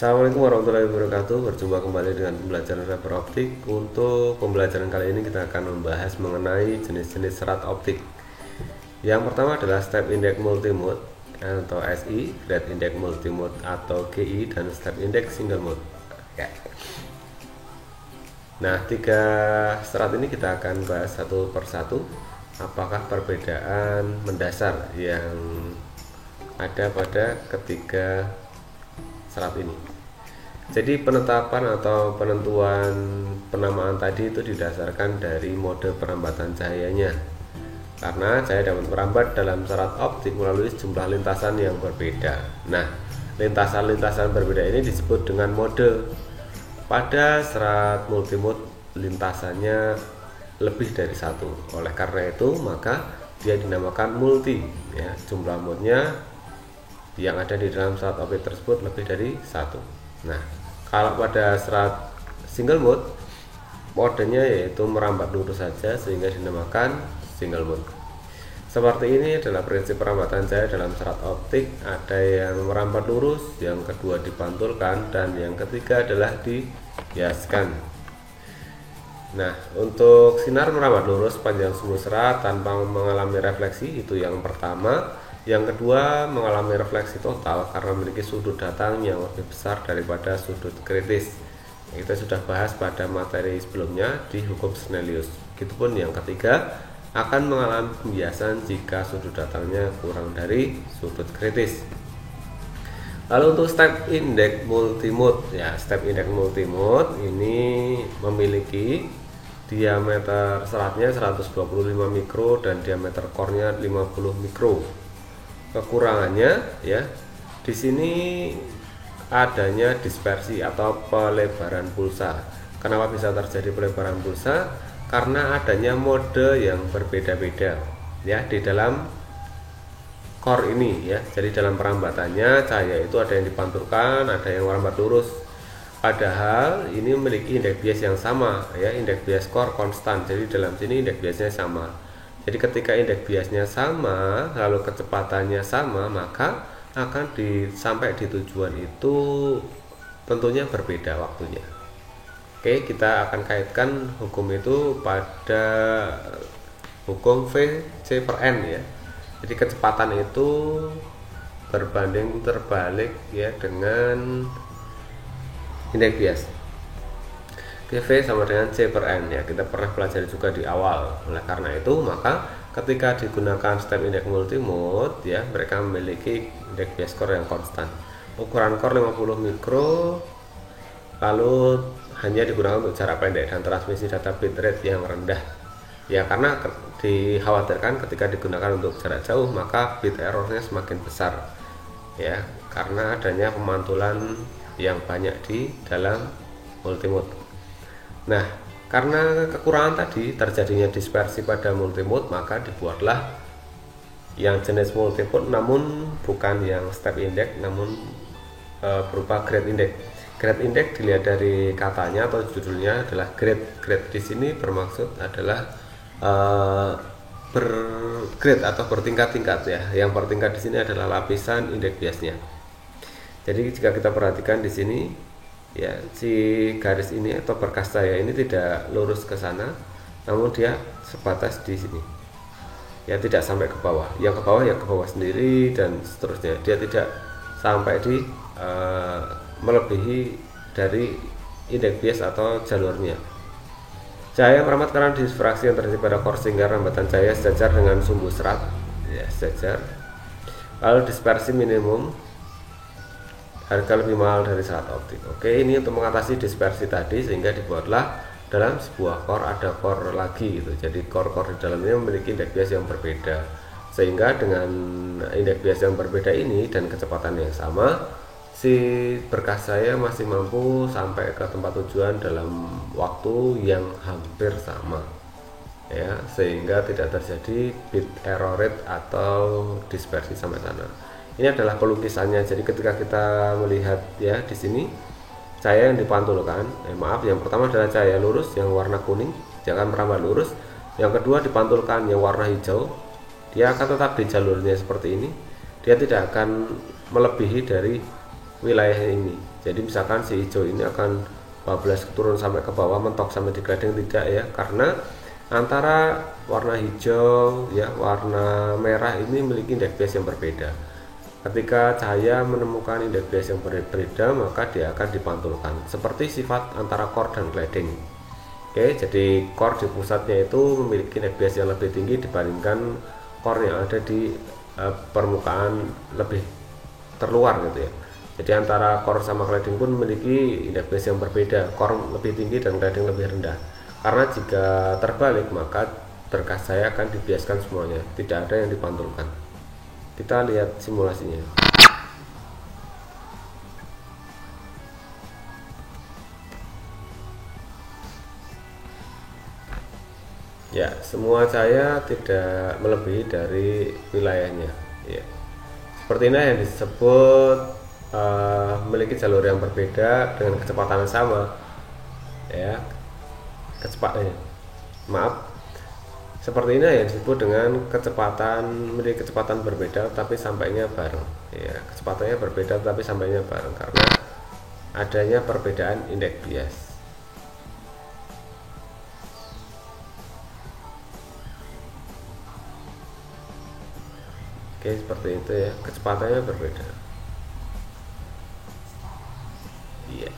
Assalamualaikum warahmatullahi wabarakatuh. Berjumpa kembali dengan pembelajaran fiber optik. Untuk pembelajaran kali ini kita akan membahas mengenai jenis-jenis serat optik. Yang pertama adalah step index multimode atau SI, grade index multimode atau GI, dan step index single mode. Nah, tiga serat ini kita akan bahas satu persatu. Apakah perbedaan mendasar yang ada pada ketiga serat ini. Jadi penetapan atau penentuan penamaan tadi itu didasarkan dari mode perambatan cahayanya, karena cahaya dapat merambat dalam serat optik melalui sejumlah lintasan yang berbeda. Nah, lintasan-lintasan berbeda ini disebut dengan mode. Pada serat multimode lintasannya lebih dari satu, oleh karena itu maka dia dinamakan multi, ya. Jumlah modenya yang ada di dalam serat optik tersebut lebih dari satu. Nah, kalau pada serat single mode, modenya yaitu merambat lurus saja sehingga dinamakan single mode. Seperti ini adalah prinsip perambatan cahaya dalam serat optik. Ada yang merambat lurus, yang kedua dipantulkan, dan yang ketiga adalah dihiaskan. Nah, untuk sinar merambat lurus panjang sumbu serat tanpa mengalami refleksi, itu yang pertama. Yang kedua, mengalami refleksi total karena memiliki sudut datang yang lebih besar daripada sudut kritis. Kita sudah bahas pada materi sebelumnya di hukum Snellius. Begitupun yang ketiga, akan mengalami pembiasan jika sudut datangnya kurang dari sudut kritis. Lalu untuk step index multimode, ya, step index multimode ini memiliki diameter seratnya 125 mikro dan diameter core-nya 50 mikro. Kekurangannya, ya, di sini adanya dispersi atau pelebaran pulsa. Kenapa bisa terjadi pelebaran pulsa? Karena adanya mode yang berbeda-beda, ya, di dalam core ini, ya. Jadi dalam perambatannya cahaya itu ada yang dipantulkan, ada yang merambat lurus. Padahal ini memiliki indeks bias yang sama, ya, indeks bias core konstan. Jadi dalam sini indeks biasnya sama. Jadi ketika indeks biasnya sama, lalu kecepatannya sama, maka akan sampai di tujuan itu tentunya berbeda waktunya. Oke, kita akan kaitkan hukum itu pada hukum VC per N, ya. Jadi kecepatan itu berbanding terbalik, ya, dengan indeks bias. V sama dengan C per N, ya, kita pernah pelajari juga di awal. Oleh karena itu maka ketika digunakan step index multimode, ya, mereka memiliki indeks bias core yang konstan. Ukuran core 50 mikro, lalu hanya digunakan untuk jarak pendek dan transmisi data bitrate yang rendah, ya, karena dikhawatirkan ketika digunakan untuk jarak jauh maka bit errornya semakin besar, ya, karena adanya pemantulan yang banyak di dalam multimode. Nah, karena kekurangan tadi terjadinya dispersi pada multimode, maka dibuatlah yang jenis multimode namun bukan yang step index, namun berupa grade index. Grade index dilihat dari katanya atau judulnya adalah grade. Grade di sini bermaksud adalah bergrade atau bertingkat-tingkat, ya. Yang bertingkat di sini adalah lapisan indeks biasnya. Jadi jika kita perhatikan di sini, ya, si garis ini atau berkas cahaya ini tidak lurus ke sana, namun dia sebatas di sini, ya, tidak sampai ke bawah. Yang ke bawah ya ke bawah sendiri dan seterusnya. Dia tidak sampai di melebihi dari indeks bias atau jalurnya. Cahaya merambat karena difraksi yang terjadi pada core sehingga rambatan cahaya sejajar dengan sumbu serat, ya, sejajar. Lalu dispersi minimum, harga lebih mahal dari serat optik. Oke, ini untuk mengatasi dispersi tadi sehingga dibuatlah dalam sebuah core ada core lagi, gitu. Jadi core-core di dalamnya memiliki indeks bias yang berbeda, sehingga dengan indeks bias yang berbeda ini dan kecepatan yang sama, si berkas cahaya masih mampu sampai ke tempat tujuan dalam waktu yang hampir sama, ya, sehingga tidak terjadi bit error rate atau dispersi sampai sana. Ini adalah pelukisannya. Jadi ketika kita melihat, ya, di sini cahaya yang dipantulkan, yang pertama adalah cahaya lurus yang warna kuning, jangan merambat lurus. Yang kedua dipantulkan yang warna hijau, dia akan tetap di jalurnya seperti ini, dia tidak akan melebihi dari wilayah ini. Jadi misalkan si hijau ini akan bablas turun sampai ke bawah, mentok sampai di grading, tidak ya, karena antara warna hijau ya warna merah ini memiliki indeks bias yang berbeda. Ketika cahaya menemukan indeks bias yang berbeda, maka dia akan dipantulkan seperti sifat antara core dan cladding. Oke, jadi core di pusatnya itu memiliki indeks bias yang lebih tinggi dibandingkan core yang ada di permukaan lebih terluar gitu ya. Jadi antara core sama cladding pun memiliki indeks bias yang berbeda, core lebih tinggi dan cladding lebih rendah. Karena jika terbalik maka berkas saya akan dibiaskan semuanya, tidak ada yang dipantulkan. Kita lihat simulasinya. Ya, semua cahaya tidak melebihi dari wilayahnya. Ya. Seperti ini yang disebut memiliki jalur yang berbeda dengan kecepatan yang sama. Ya, maaf. Seperti ini yang disebut dengan memiliki kecepatan berbeda tapi sampainya bareng. Ya, kecepatannya berbeda tapi sampainya bareng karena adanya perbedaan indeks bias. Oke, seperti itu ya, kecepatannya berbeda. Iya.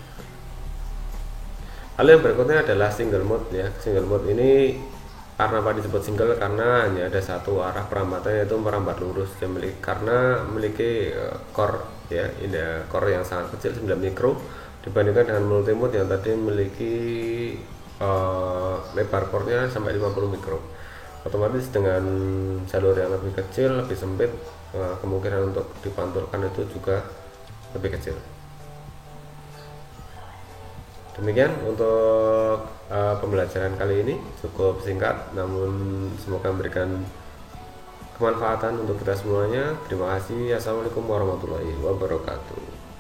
Lalu yang berikutnya adalah single mode ya. Single mode ini karena apa disebut single, karena hanya ada satu arah perambatannya, yaitu merambat lurus. Karena memiliki core ya, ini core yang sangat kecil 9 mikro dibandingkan dengan multi mode yang tadi memiliki lebar core-nya sampai 50 mikro. Otomatis dengan jalur yang lebih kecil, lebih sempit, kemungkinan untuk dipantulkan itu juga lebih kecil. Demikian untuk pembelajaran kali ini, cukup singkat namun semoga memberikan kemanfaatan untuk kita semuanya. Terima kasih. Assalamualaikum warahmatullahi wabarakatuh.